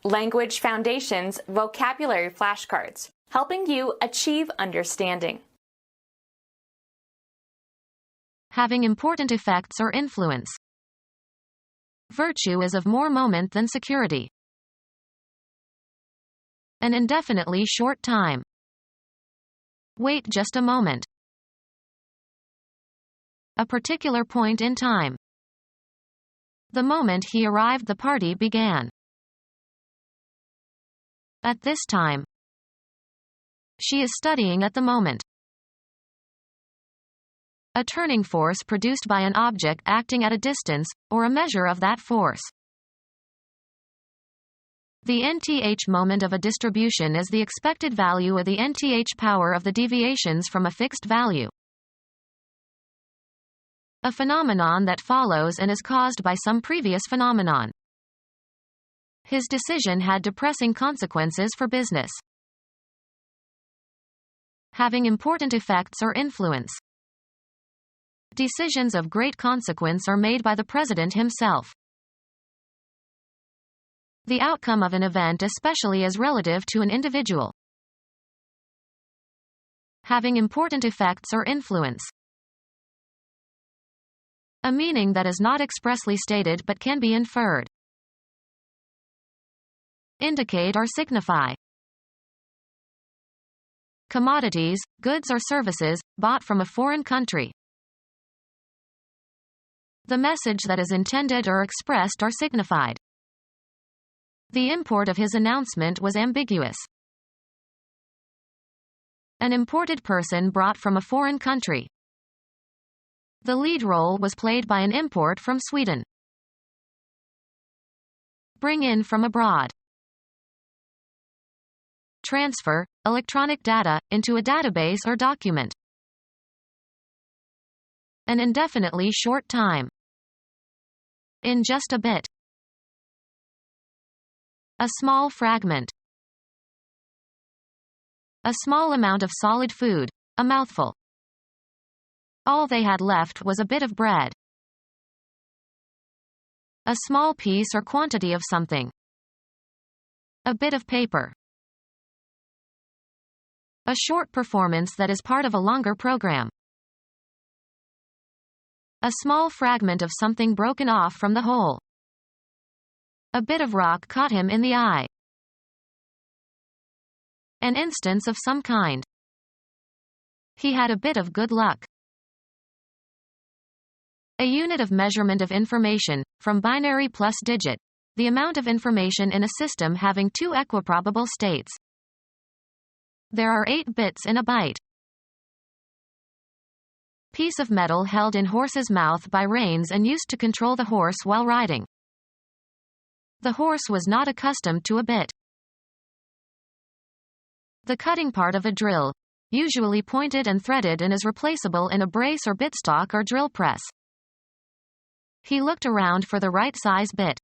Language Foundations Vocabulary Flashcards, helping you achieve understanding. Having important effects or influence. Virtue is of more moment than security. An indefinitely short time. Wait just a moment. A particular point in time. The moment he arrived, the party began. At this time. She is studying at the moment. A turning force produced by an object acting at a distance, or a measure of that force. The nth moment of a distribution is the expected value of the nth power of the deviations from a fixed value. A phenomenon that follows and is caused by some previous phenomenon. His decision had depressing consequences for business. Having important effects or influence. Decisions of great consequence are made by the president himself. The outcome of an event, especially as relative to an individual. Having important effects or influence. A meaning that is not expressly stated but can be inferred. Indicate or signify. Commodities, goods or services, bought from a foreign country. The message that is intended or expressed or signified. The import of his announcement was ambiguous. An imported person brought from a foreign country. The lead role was played by an import from Sweden. Bring in from abroad. Transfer, electronic data, into a database or document. An indefinitely short time. In just a bit. A small fragment. A small amount of solid food, a mouthful. All they had left was a bit of bread. A small piece or quantity of something. A bit of paper. A short performance that is part of a longer program. A small fragment of something broken off from the whole. A bit of rock caught him in the eye. An instance of some kind. He had a bit of good luck. A unit of measurement of information, from binary plus digit. The amount of information in a system having two equiprobable states. There are 8 bits in a byte. Piece of metal held in horse's mouth by reins and used to control the horse while riding. The horse was not accustomed to a bit. The cutting part of a drill, usually pointed and threaded and is replaceable in a brace or bitstock or drill press. He looked around for the right size bit.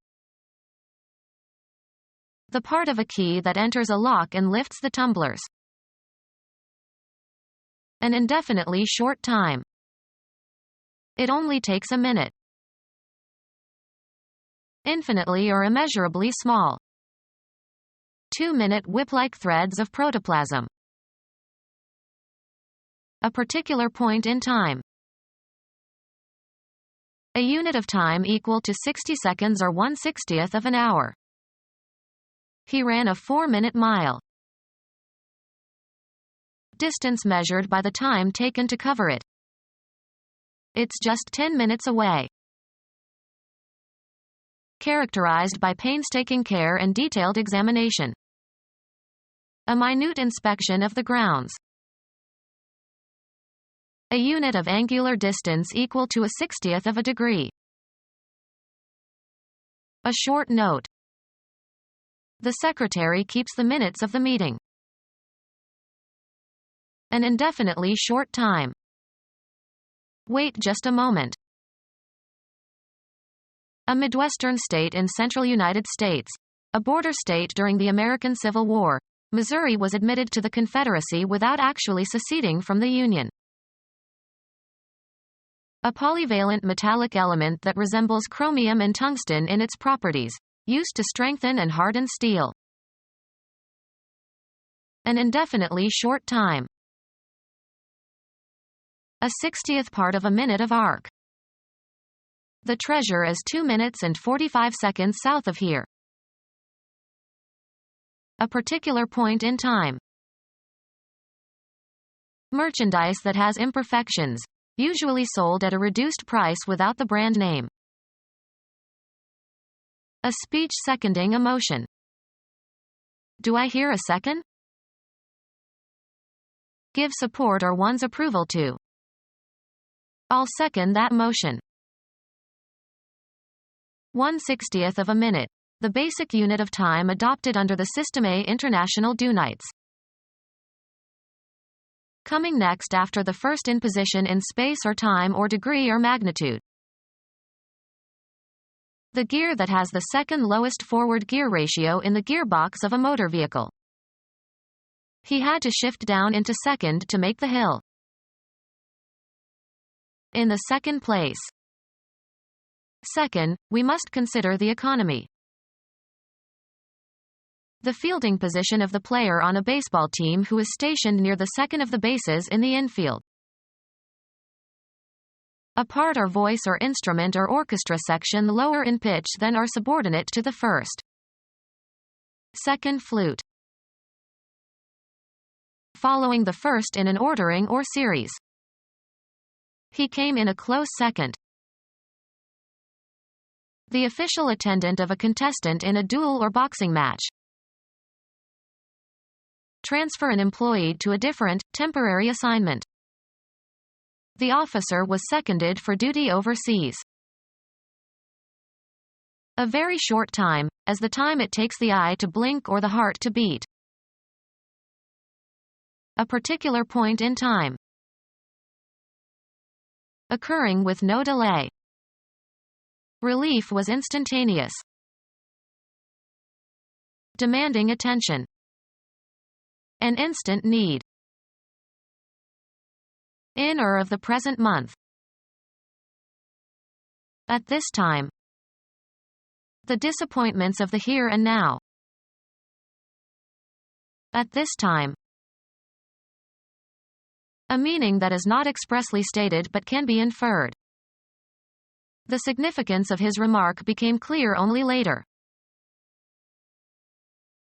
The part of a key that enters a lock and lifts the tumblers. An indefinitely short time. It only takes a minute. Infinitely or immeasurably small. 2-minute whip-like threads of protoplasm. A particular point in time. A unit of time equal to 60 seconds or 1/60th of an hour. He ran a 4-minute mile. Distance measured by the time taken to cover it. It's just 10 minutes away. Characterized by painstaking care and detailed examination. A minute inspection of the grounds. A unit of angular distance equal to a 60th of a degree. A short note. The secretary keeps the minutes of the meeting. An indefinitely short time. Wait just a moment. A Midwestern state in central United States. A border state during the American Civil War. Missouri was admitted to the Confederacy without actually seceding from the Union. A polyvalent metallic element that resembles chromium and tungsten in its properties. used to strengthen and harden steel. An indefinitely short time. A 60th part of a minute of arc. The treasure is 2 minutes and 45 seconds south of here. A particular point in time. Merchandise that has imperfections, usually sold at a reduced price without the brand name. A speech seconding a motion. Do I hear a second? Give support or one's approval to. I'll second that motion. 1/60th of a minute. The basic unit of time adopted under the System A International Dunites. Coming next after the first in position in space or time or degree or magnitude. The gear that has the second lowest forward gear ratio in the gearbox of a motor vehicle. He had to shift down into second to make the hill. In the second place. Second, we must consider the economy. The fielding position of the player on a baseball team who is stationed near the second of the bases in the infield. A part or voice or instrument or orchestra section lower in pitch than or subordinate to the first. Second flute. Following the first in an ordering or series. He came in a close second. The official attendant of a contestant in a duel or boxing match. Transfer an employee to a different, temporary assignment. The officer was seconded for duty overseas. A very short time, as the time it takes the eye to blink or the heart to beat. A particular point in time. Occurring with no delay. Relief was instantaneous. Demanding attention. An instant need. In or of the present month. At this time. The disappointments of the here and now. At this time. A meaning that is not expressly stated but can be inferred. The significance of his remark became clear only later.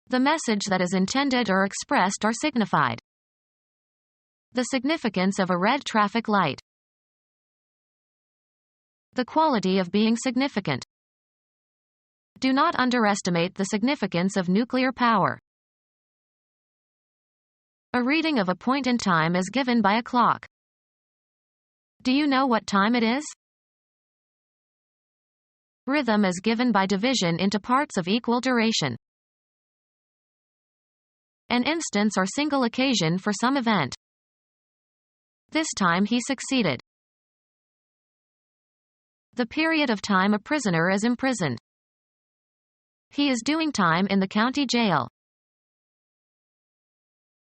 The message that is intended or expressed or signified. The significance of a red traffic light. The quality of being significant. Do not underestimate the significance of nuclear power. A reading of a point in time is given by a clock. Do you know what time it is? Rhythm is given by division into parts of equal duration. An instance or single occasion for some event. This time he succeeded. The period of time a prisoner is imprisoned. He is doing time in the county jail.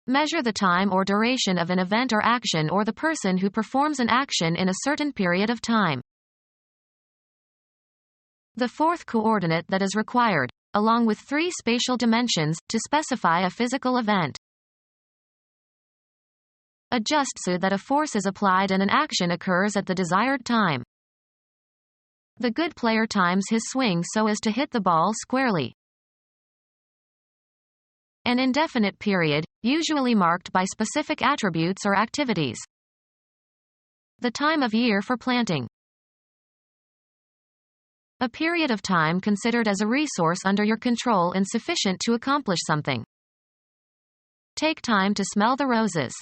Measure the time or duration of an event or action or the person who performs an action in a certain period of time. The fourth coordinate that is required, along with 3 spatial dimensions, to specify a physical event. Adjust so that a force is applied and an action occurs at the desired time. The good player times his swing so as to hit the ball squarely. An indefinite period, usually marked by specific attributes or activities. The time of year for planting. A period of time considered as a resource under your control and sufficient to accomplish something. Take time to smell the roses.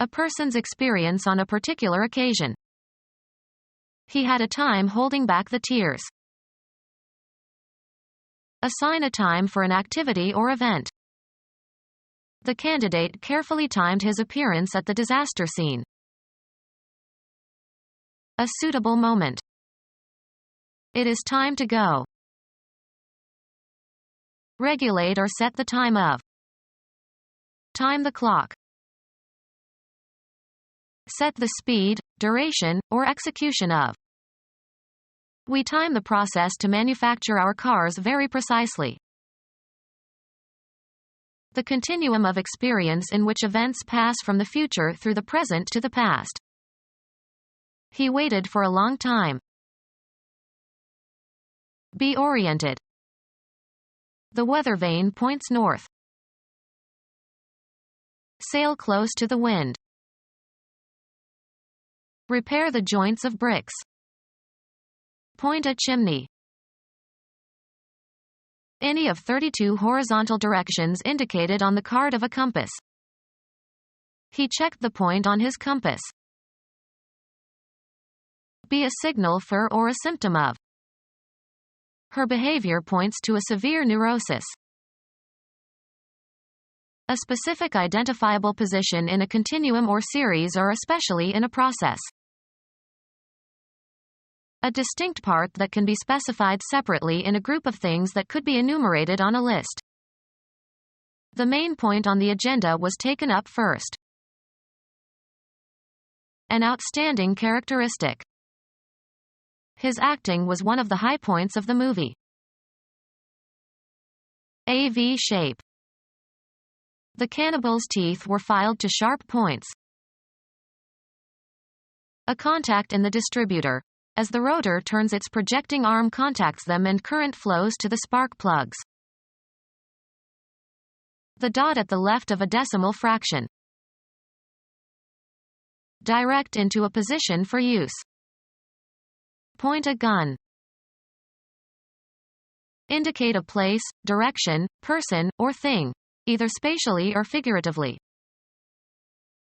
A person's experience on a particular occasion. He had a time holding back the tears. Assign a time for an activity or event. The candidate carefully timed his appearance at the disaster scene. A suitable moment. It is time to go. Regulate or set the time of. Time the clock. Set the speed, duration, or execution of. We time the process to manufacture our cars very precisely. The continuum of experience in which events pass from the future through the present to the past. He waited for a long time. Be oriented. The weather vane points north. Sail close to the wind. Repair the joints of bricks. Point a chimney. Any of 32 horizontal directions indicated on the card of a compass. He checked the point on his compass. Be a signal for or a symptom of. Her behavior points to a severe neurosis. A specific identifiable position in a continuum or series or especially in a process. A distinct part that can be specified separately in a group of things that could be enumerated on a list. The main point on the agenda was taken up first. An outstanding characteristic. His acting was one of the high points of the movie. A V shape. The cannibal's teeth were filed to sharp points. A contact in the distributor. As the rotor turns, its projecting arm contacts them and current flows to the spark plugs. The dot at the left of a decimal fraction. Direct into a position for use. Point a gun. Indicate a place, direction, person, or thing, either spatially or figuratively.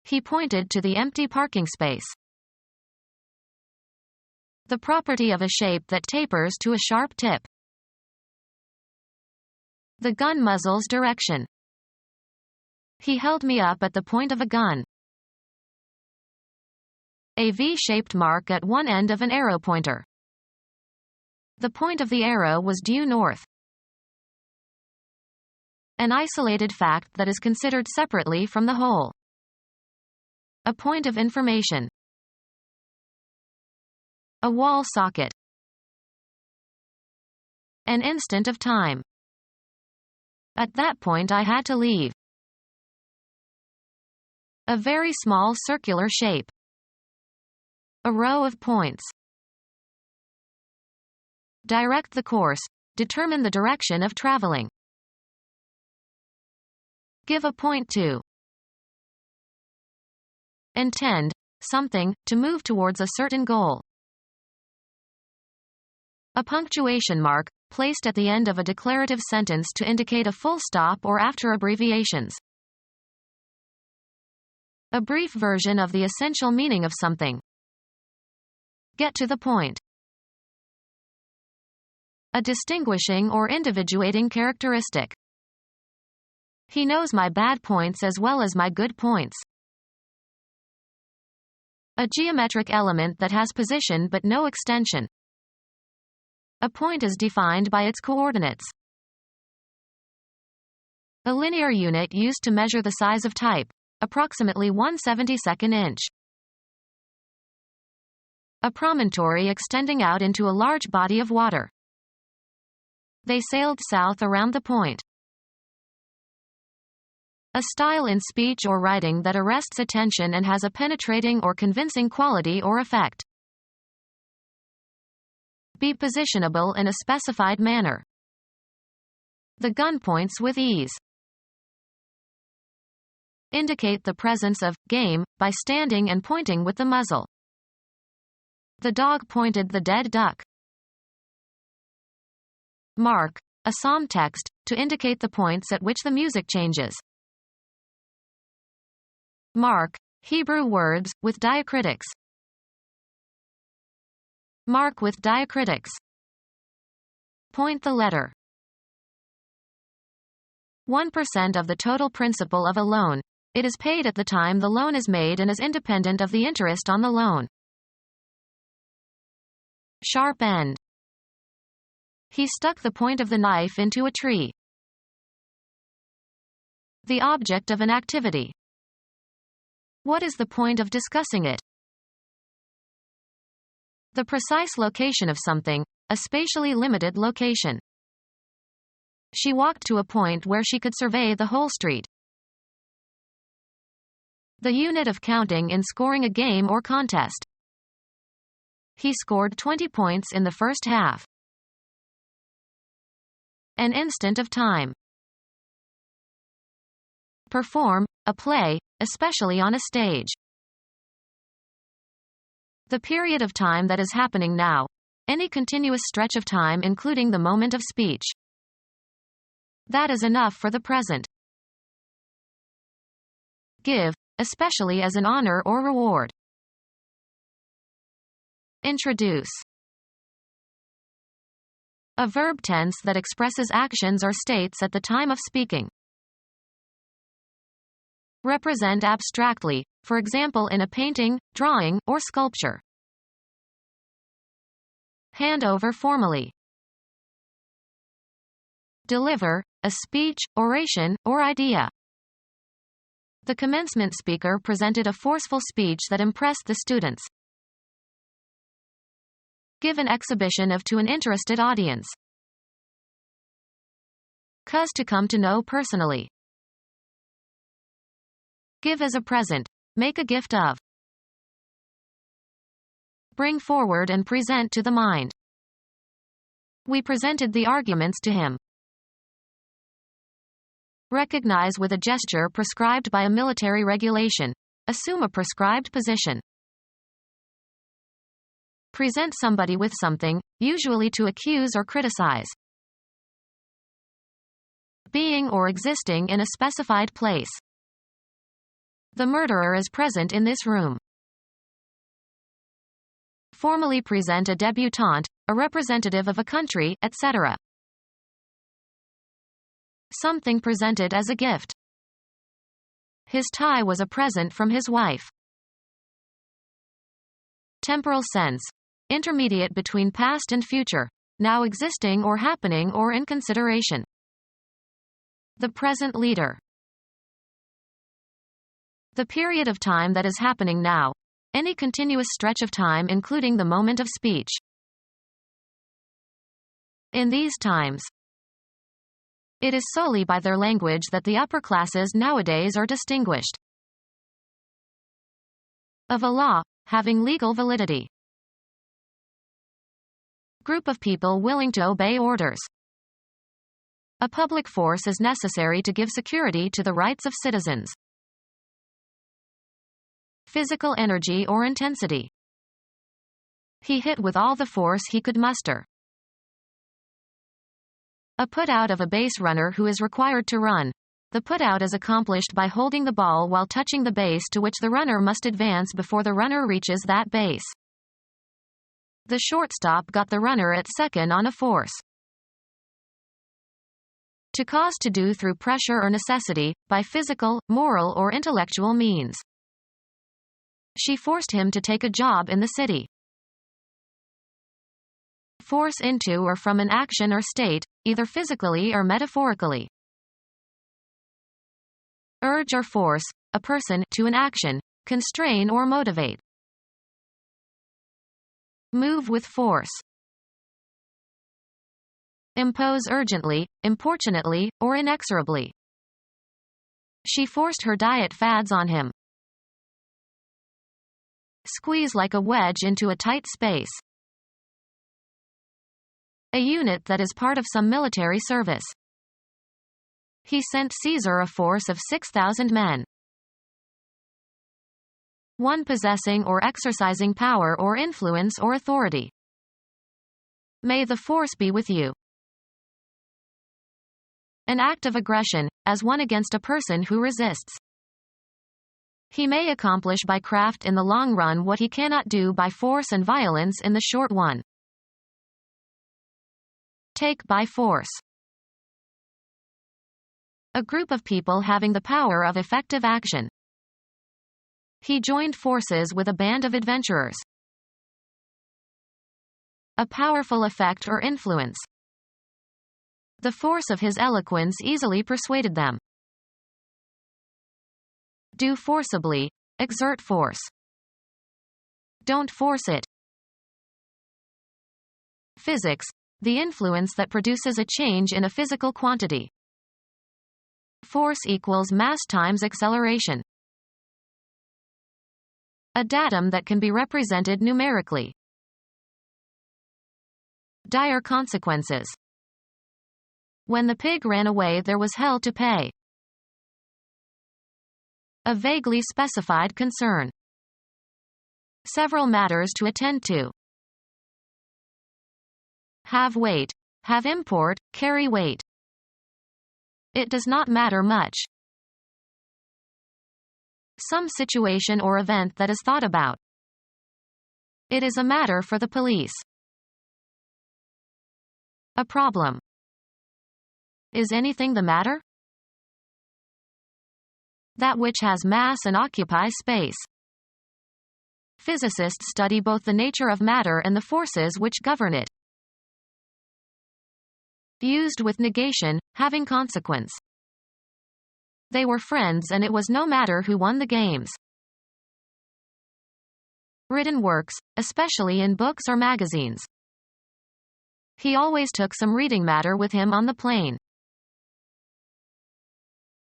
He pointed to the empty parking space. The property of a shape that tapers to a sharp tip. The gun muzzle's direction. He held me up at the point of a gun. A V-shaped mark at one end of an arrow pointer. The point of the arrow was due north. An isolated fact that is considered separately from the whole. A point of information. A wall socket. An instant of time. At that point I had to leave. A very small circular shape. A row of points. Direct the course. Determine the direction of traveling. Give a point to. Intend something, to move towards a certain goal. A punctuation mark, placed at the end of a declarative sentence to indicate a full stop or after abbreviations. A brief version of the essential meaning of something. Get to the point. A distinguishing or individuating characteristic. He knows my bad points as well as my good points. A geometric element that has position but no extension. A point is defined by its coordinates. A linear unit used to measure the size of type, approximately 1/72 inch. A promontory extending out into a large body of water. They sailed south around the point. A style in speech or writing that arrests attention and has a penetrating or convincing quality or effect. Be positionable in a specified manner. The gun points with ease. Indicate the presence of game by standing and pointing with the muzzle. The dog pointed the dead duck. Mark, a psalm text, to indicate the points at which the music changes. Mark, Hebrew words, with diacritics. Mark with diacritics. Point the letter. 1% of the total principal of a loan. It is paid at the time the loan is made and is independent of the interest on the loan. Sharp end. He stuck the point of the knife into a tree. The object of an activity. What is the point of discussing it? The precise location of something, a spatially limited location. She walked to a point where she could survey the whole street. The unit of counting in scoring a game or contest. He scored 20 points in the first half. An instant of time. Perform, a play, especially on a stage. The period of time that is happening now. Any continuous stretch of time including the moment of speech. That is enough for the present. Give, especially as an honor or reward. Introduce. A verb tense that expresses actions or states at the time of speaking. Represent abstractly, for example in a painting, drawing, or sculpture. Hand over formally. Deliver, a speech, oration, or idea. The commencement speaker presented a forceful speech that impressed the students. Give an exhibition of to an interested audience. Cause to come to know personally. Give as a present. Make a gift of. Bring forward and present to the mind. We presented the arguments to him. Recognize with a gesture prescribed by a military regulation. Assume a prescribed position. Present somebody with something, usually to accuse or criticize. Being or existing in a specified place. The murderer is present in this room. Formally present a debutante, a representative of a country, etc. Something presented as a gift. His tie was a present from his wife. Temporal sense. Intermediate between past and future, now existing or happening or in consideration. The present leader. The period of time that is happening now. Any continuous stretch of time including the moment of speech. In these times. It is solely by their language that the upper classes nowadays are distinguished. Of a law, having legal validity. Group of people willing to obey orders. A public force is necessary to give security to the rights of citizens. Physical energy or intensity. He hit with all the force he could muster. A put-out of a base runner who is required to run. The put-out is accomplished by holding the ball while touching the base to which the runner must advance before the runner reaches that base. The shortstop got the runner at second on a force. To cause to do through pressure or necessity, by physical, moral or intellectual means. She forced him to take a job in the city. Force into or from an action or state, either physically or metaphorically. Urge or force, a person, to an action, constrain or motivate. Move with force. Impose urgently, importunately, or inexorably. She forced her diet fads on him. Squeeze like a wedge into a tight space. A unit that is part of some military service. He sent Caesar a force of 6,000 men. One possessing or exercising power or influence or authority. May the force be with you. An act of aggression, as one against a person who resists. He may accomplish by craft in the long run what he cannot do by force and violence in the short one. Take by force. A group of people having the power of effective action. He joined forces with a band of adventurers. A powerful effect or influence. The force of his eloquence easily persuaded them. Do forcibly, exert force. Don't force it. Physics, the influence that produces a change in a physical quantity. Force equals mass times acceleration. A datum that can be represented numerically. Dire consequences. When the pig ran away, there was hell to pay. A vaguely specified concern. Several matters to attend to. Have weight. Have import, carry weight. It does not matter much. Some situation or event that is thought about. It is a matter for the police. A problem. Is anything the matter? That which has mass and occupies space. Physicists study both the nature of matter and the forces which govern it. Used with negation, having consequence. They were friends and it was no matter who won the games. Written works, especially in books or magazines. He always took some reading matter with him on the plane.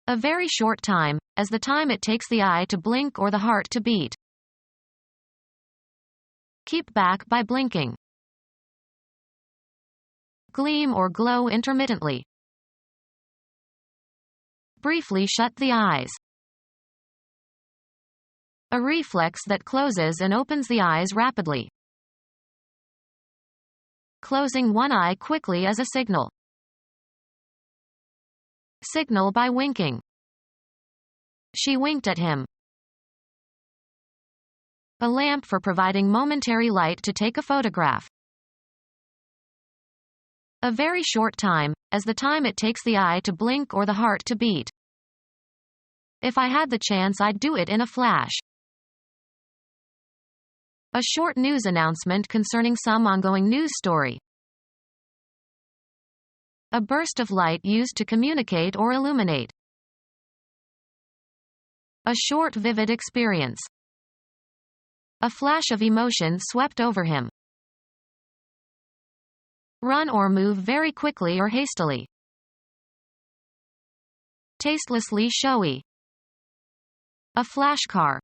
A very short time, as the time it takes the eye to blink or the heart to beat. Keep back by blinking. Gleam or glow intermittently. Briefly shut the eyes. A reflex that closes and opens the eyes rapidly. Closing one eye quickly as a signal. Signal by winking. She winked at him. A lamp for providing momentary light to take a photograph. A very short time, as the time it takes the eye to blink or the heart to beat. If I had the chance, I'd do it in a flash. A short news announcement concerning some ongoing news story. A burst of light used to communicate or illuminate. A short vivid experience. A flash of emotion swept over him. Run or move very quickly or hastily. Tastelessly showy. A flash car.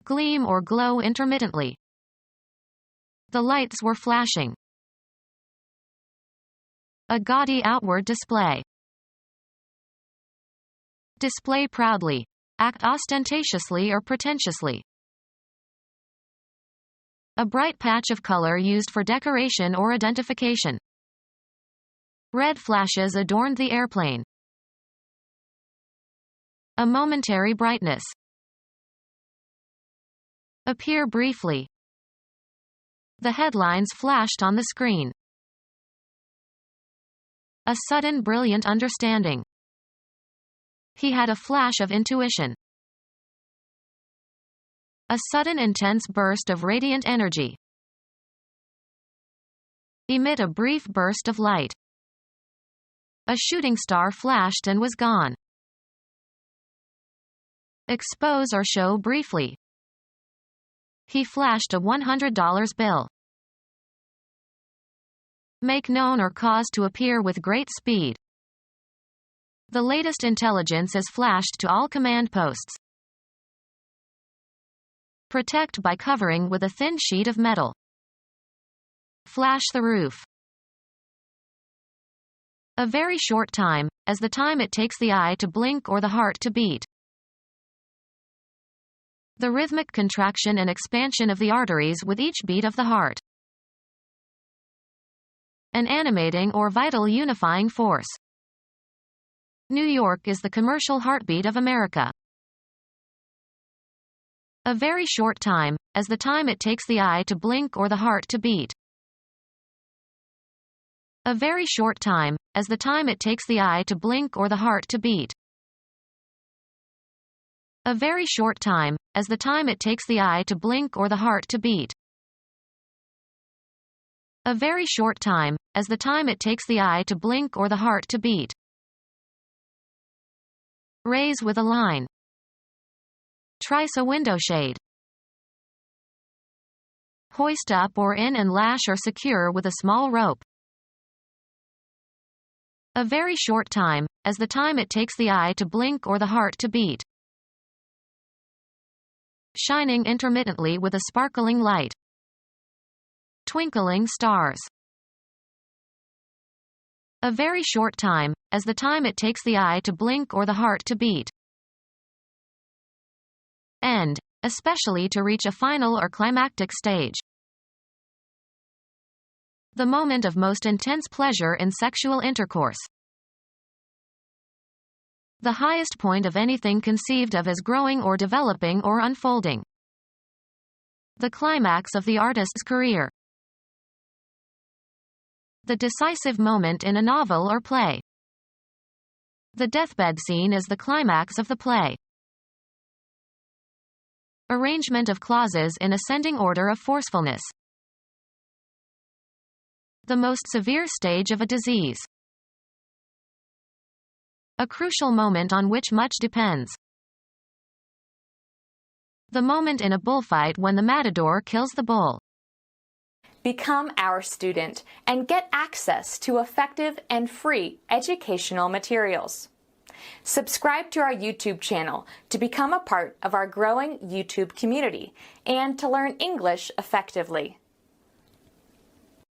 Gleam or glow intermittently. The lights were flashing. A gaudy outward display. Display proudly. Act ostentatiously or pretentiously. A bright patch of color used for decoration or identification. Red flashes adorned the airplane. A momentary brightness. Appear briefly. The headlines flashed on the screen. A sudden brilliant understanding. He had a flash of intuition. A sudden intense burst of radiant energy. Emit a brief burst of light. A shooting star flashed and was gone. Expose or show briefly. He flashed a $100 bill. Make known or cause to appear with great speed. The latest intelligence is flashed to all command posts. Protect by covering with a thin sheet of metal. Flash the roof. A very short time, as the time it takes the eye to blink or the heart to beat. The rhythmic contraction and expansion of the arteries with each beat of the heart. An animating or vital unifying force. New York is the commercial heartbeat of America. A very short time, as the time it takes the eye to blink or the heart to beat. A very short time, as the time it takes the eye to blink or the heart to beat. A very short time, as the time it takes the eye to blink or the heart to beat. A very short time, as the time it takes the eye to blink or the heart to beat. Raise with a line. Trice a window shade. Hoist up or in and lash or secure with a small rope. A very short time, as the time it takes the eye to blink or the heart to beat. Shining intermittently with a sparkling light. Twinkling stars. A very short time, as the time it takes the eye to blink or the heart to beat. End, especially to reach a final or climactic stage. The moment of most intense pleasure in sexual intercourse. The highest point of anything conceived of as growing or developing or unfolding. The climax of the artist's career. The decisive moment in a novel or play. The deathbed scene is the climax of the play. Arrangement of clauses in ascending order of forcefulness. The most severe stage of a disease. A crucial moment on which much depends. The moment in a bullfight when the matador kills the bull. Become our student and get access to effective and free educational materials. Subscribe to our YouTube channel to become a part of our growing YouTube community and to learn English effectively.